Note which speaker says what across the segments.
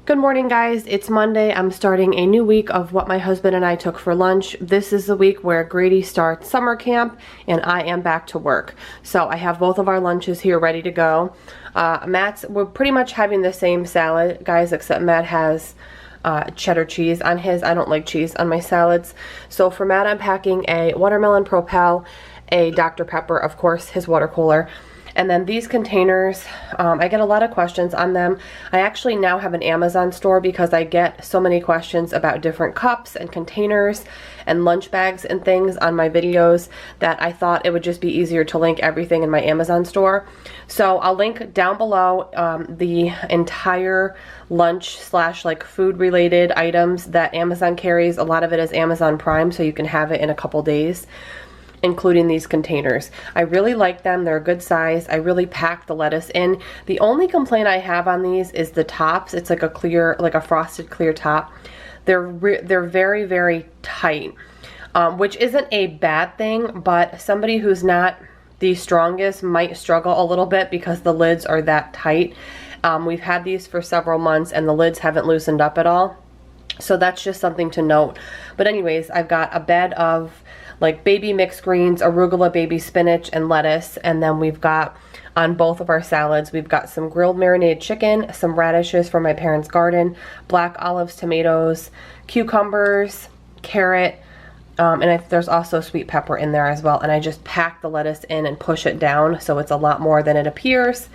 Speaker 1: Good morning, guys. It's Monday. I'm starting a new week of what my husband and I took for lunch. This is the week where Grady starts summer camp and I am back to work. So I have both of our lunches here ready to go. We're pretty much having the same salad, guys, except Matt has cheddar cheese on his. I don't like cheese on my salads. So for Matt, I'm packing a watermelon Propel, a Dr. Pepper, of course, his water cooler. And then these containers, I get a lot of questions on them. I actually now have an Amazon store because I get so many questions about different cups and containers and lunch bags and things on my videos that I thought it would just be easier to link everything in my Amazon store. So I'll link down below the entire lunch / like food related items that Amazon carries. A lot of it is Amazon Prime, so you can have it in a couple days, including these containers. I really like them. They're a good size. I really pack the lettuce in. The only complaint I have on these is the tops. It's like a clear, like a frosted clear top. They're very, very tight, which isn't a bad thing, but somebody who's not the strongest might struggle a little bit because the lids are that tight. We've had these for several months and the lids haven't loosened up at all. So that's just something to note. But anyways, I've got a bed of like baby mixed greens, arugula, baby spinach, and lettuce. And then we've got, on both of our salads, we've got some grilled marinated chicken, some radishes from my parents' garden, black olives, tomatoes, cucumbers, carrot, and there's also sweet pepper in there as well. And I just pack the lettuce in and push it down, so it's a lot more than it appears.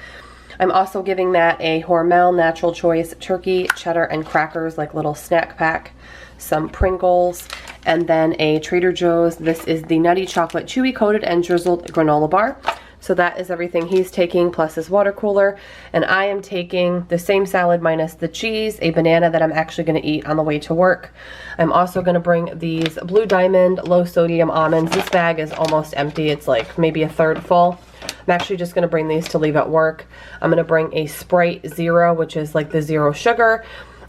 Speaker 1: I'm also giving Matt a Hormel Natural Choice turkey, cheddar, and crackers, like little snack pack, some Pringles, and then a Trader Joe's. This is the Nutty Chocolate Chewy Coated and Drizzled Granola Bar. So that is everything he's taking, plus his water cooler. And I am taking the same salad minus the cheese, a banana that I'm actually going to eat on the way to work. I'm also going to bring these Blue Diamond low sodium almonds. This bag is almost empty. It's like maybe a third full. I'm actually just going to bring these to leave at work. I'm going to bring a Sprite Zero, which is like the zero sugar,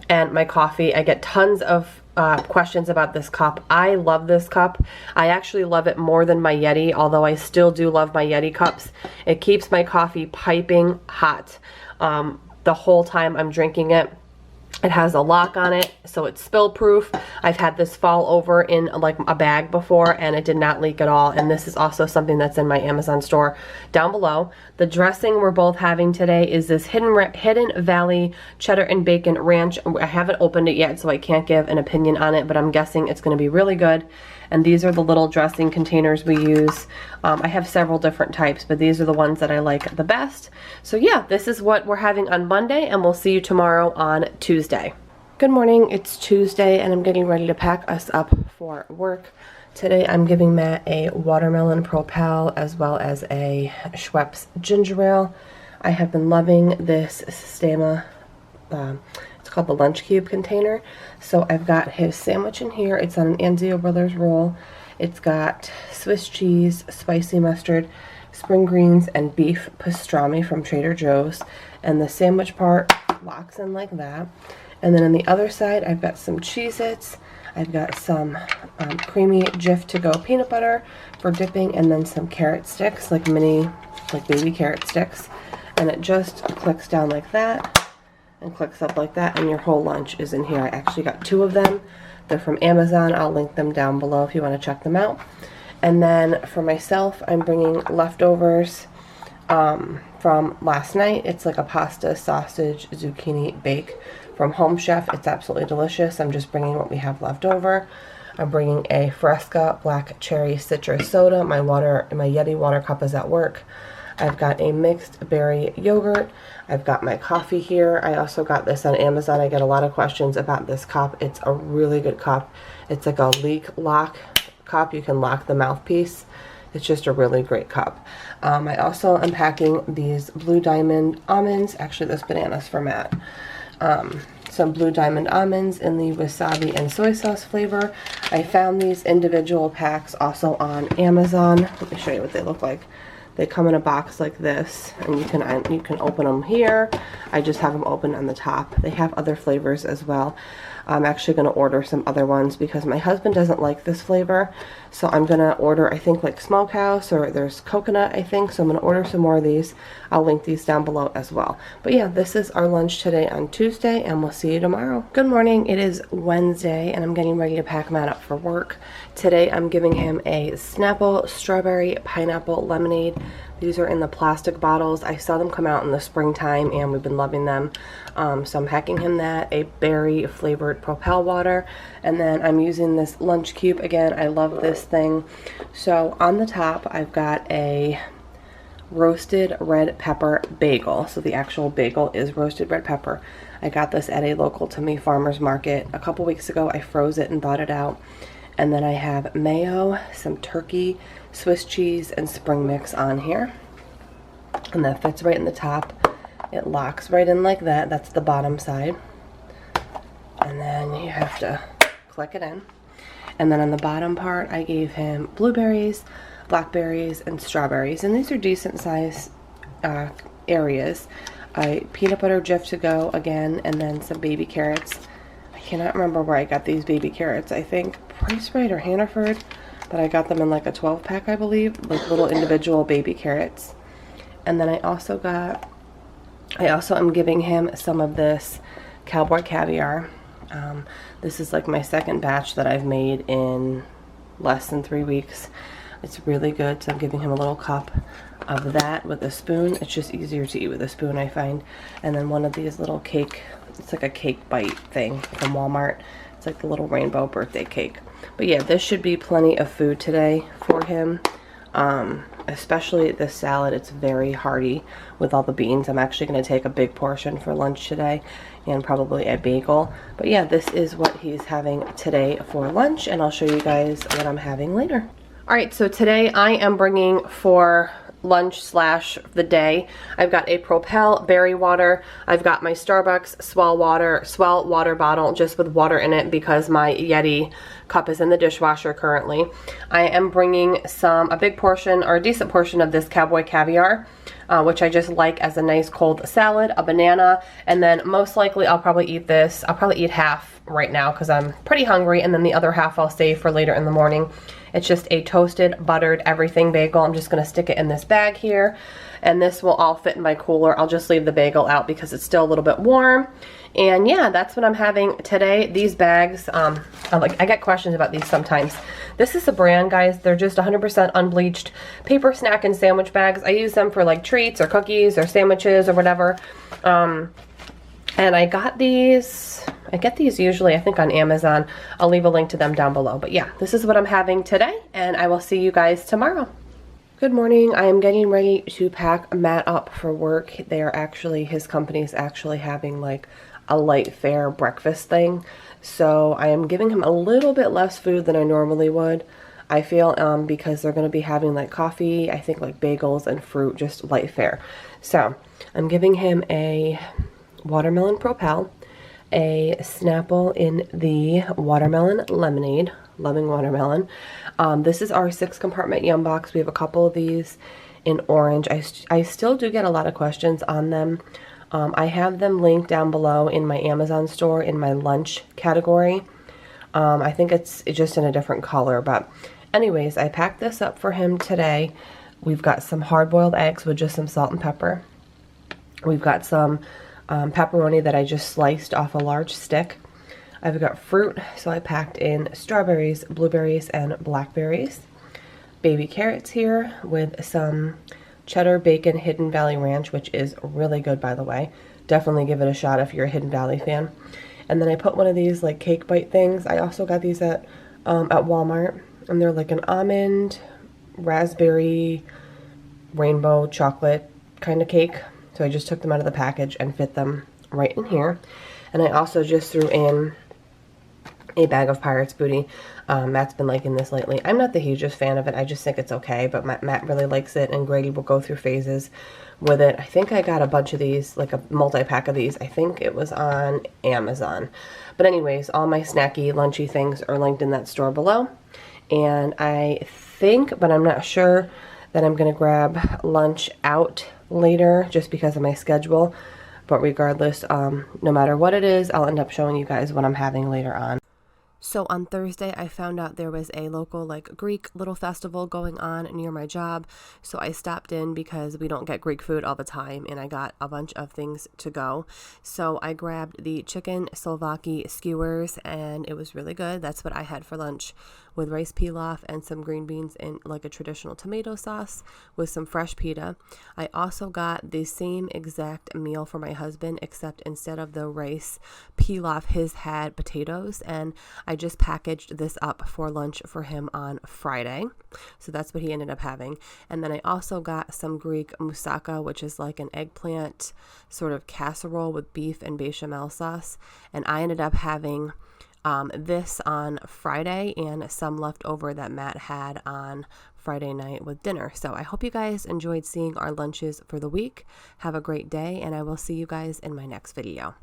Speaker 1: and my coffee. I get tons of questions about this cup. I love this cup. I actually love it more than my Yeti, although I still do love my Yeti cups. It keeps my coffee piping hot the whole time I'm drinking it. It has a lock on it, so it's spill proof. I've had this fall over in like a bag before and it did not leak at all. And this is also something that's in my Amazon store down below. The dressing we're both having today is this Hidden Valley Cheddar and Bacon Ranch. I haven't opened it yet, so I can't give an opinion on it, but I'm guessing it's going to be really good. And these are the little dressing containers we use. I have several different types, but these are the ones that I like the best. So yeah, this is what we're having on Monday, and we'll see you tomorrow on Tuesday. Good morning, it's Tuesday, and I'm getting ready to pack us up for work. Today I'm giving Matt a watermelon Propel as well as a Schweppes ginger ale. I have been loving this Sistema, it's called the Lunch Cube container. So I've got his sandwich in here. It's on an Anzio Brothers roll. It's got Swiss cheese, spicy mustard, spring greens, and beef pastrami from Trader Joe's. And the sandwich part locks in like that. And then on the other side, I've got some Cheez-Its. I've got some creamy Jif to go peanut butter for dipping, and then some carrot sticks, like mini, like baby carrot sticks. And it just clicks down like that and clicks up like that, and your whole lunch is in here. I actually got 2 of them. They're from Amazon. I'll link them down below if you want to check them out. And then for myself, I'm bringing leftovers from last night. It's like a pasta, sausage, zucchini bake from Home Chef. It's absolutely delicious. I'm just bringing what we have left over. I'm bringing a Fresca black cherry citrus soda. My Yeti water cup is at work. I've got a mixed berry yogurt. I've got my coffee here. I also got this on Amazon. I get a lot of questions about this cup. It's a really good cup. It's like a leak lock cup. You can lock the mouthpiece. It's just a really great cup. I also am packing these Blue Diamond almonds. Actually, this banana's for Matt. Some Blue Diamond almonds in the wasabi and soy sauce flavor. I found these individual packs also on Amazon. Let me show you what they look like. They come in a box like this, and you can open them here. I just have them open on the top. They have other flavors as well. I'm actually going to order some other ones because my husband doesn't like this flavor. So I'm going to order, I think, like Smokehouse, or there's coconut, I think. So I'm going to order some more of these. I'll link these down below as well. But yeah, this is our lunch today on Tuesday, and we'll see you tomorrow. Good morning. It is Wednesday, and I'm getting ready to pack Matt up for work. Today I'm giving him a Snapple strawberry pineapple lemonade. These are in the plastic bottles. I saw them come out in the springtime, and we've been loving them. So I'm hacking him that, a berry flavored Propel water, and then I'm using this lunch cube again. I love this thing. So on the top I've got a roasted red pepper bagel. So the actual bagel is roasted red pepper. I got this at a local to me farmer's market a couple weeks ago. I froze it and thawed it out. And then I have mayo, some turkey, Swiss cheese, and spring mix on here. And that fits right in the top. It locks right in like that. That's the bottom side. And then you have to click it in. And then on the bottom part, I gave him blueberries, blackberries, and strawberries. And these are decent size areas. Peanut butter Jif to go again, and then some baby carrots. I cannot remember where I got these baby carrots. I think Price Right or Hannaford, but I got them in like a 12 pack, I believe, like little individual baby carrots. And then I also am giving him some of this cowboy caviar. This is like my second batch that I've made in less than 3 weeks. It's really good, so I'm giving him a little cup of that with a spoon. It's just easier to eat with a spoon, I find. And then one of these little cake, it's like a cake bite thing from Walmart. It's like the little rainbow birthday cake. But yeah, this should be plenty of food today for him. Especially this salad. It's very hearty with all the beans. I'm actually going to take a big portion for lunch today, and probably a bagel. But yeah, this is what he's having today for lunch, and I'll show you guys what I'm having later. Alright, so today I am bringing for lunch slash the day, I've got a Propel berry water. I've got my Starbucks Swell water bottle just with water in it because my Yeti cup is in the dishwasher currently. I am bringing a big portion, or a decent portion, of this cowboy caviar, which I just like as a nice cold salad, a banana, and then most likely I'll probably eat this. I'll probably eat half right now because I'm pretty hungry, and then the other half I'll save for later in the morning. It's just a toasted, buttered, everything bagel. I'm just going to stick it in this bag here, and this will all fit in my cooler. I'll just leave the bagel out because it's still a little bit warm. And yeah, that's what I'm having today. These bags, I get questions about these sometimes. This is a brand, guys. They're just 100% unbleached paper snack and sandwich bags. I use them for like treats or cookies or sandwiches or whatever. And I got these, I get these usually, I think, on Amazon. I'll leave a link to them down below. But yeah, this is what I'm having today, and I will see you guys tomorrow. Good morning. I am getting ready to pack Matt up for work. His company's actually having like a light fare breakfast thing. So I am giving him a little bit less food than I normally would. I feel because they're going to be having like coffee, I think like bagels and fruit, just light fare. So I'm giving him a watermelon Propel, a Snapple in the watermelon lemonade, loving watermelon. This is our 6-compartment Yum Box. We have a couple of these in orange. I still do get a lot of questions on them. I have them linked down below in my Amazon store in my lunch category. I think it's just in a different color, but anyways, I packed this up for him today. We've got some hard-boiled eggs with just some salt and pepper. We've got some pepperoni that I just sliced off a large stick. I've got fruit, so I packed in strawberries, blueberries, and blackberries. Baby carrots here with some cheddar bacon Hidden Valley Ranch, which is really good, by the way. Definitely give it a shot if you're a Hidden Valley fan. And then I put one of these like cake bite things. I also got these at Walmart, and they're like an almond, raspberry, rainbow chocolate kind of cake. So I just took them out of the package and fit them right in here. And I also just threw in a bag of Pirate's Booty. Matt's been liking this lately. I'm not the hugest fan of it. I just think it's okay, but Matt really likes it, and Grady will go through phases with it. I think I got a bunch of these, like a multi-pack of these. I think it was on Amazon. But anyways, all my snacky, lunchy things are linked in that store below. And I think, but I'm not sure, Then I'm going to grab lunch out later just because of my schedule. But regardless, no matter what it is, I'll end up showing you guys what I'm having later on. So on Thursday, I found out there was a local Greek little festival going on near my job. So I stopped in because we don't get Greek food all the time, and I got a bunch of things to go. So I grabbed the chicken souvlaki skewers, and it was really good. That's what I had for lunch, with rice pilaf and some green beans in a traditional tomato sauce with some fresh pita. I also got the same exact meal for my husband, except instead of the rice pilaf, his had potatoes, and I just packaged this up for lunch for him on Friday. So that's what he ended up having. And then I also got some Greek moussaka, which is like an eggplant sort of casserole with beef and bechamel sauce. And I ended up having this on Friday and some left over that Matt had on Friday night with dinner. So I hope you guys enjoyed seeing our lunches for the week. Have a great day, and I will see you guys in my next video.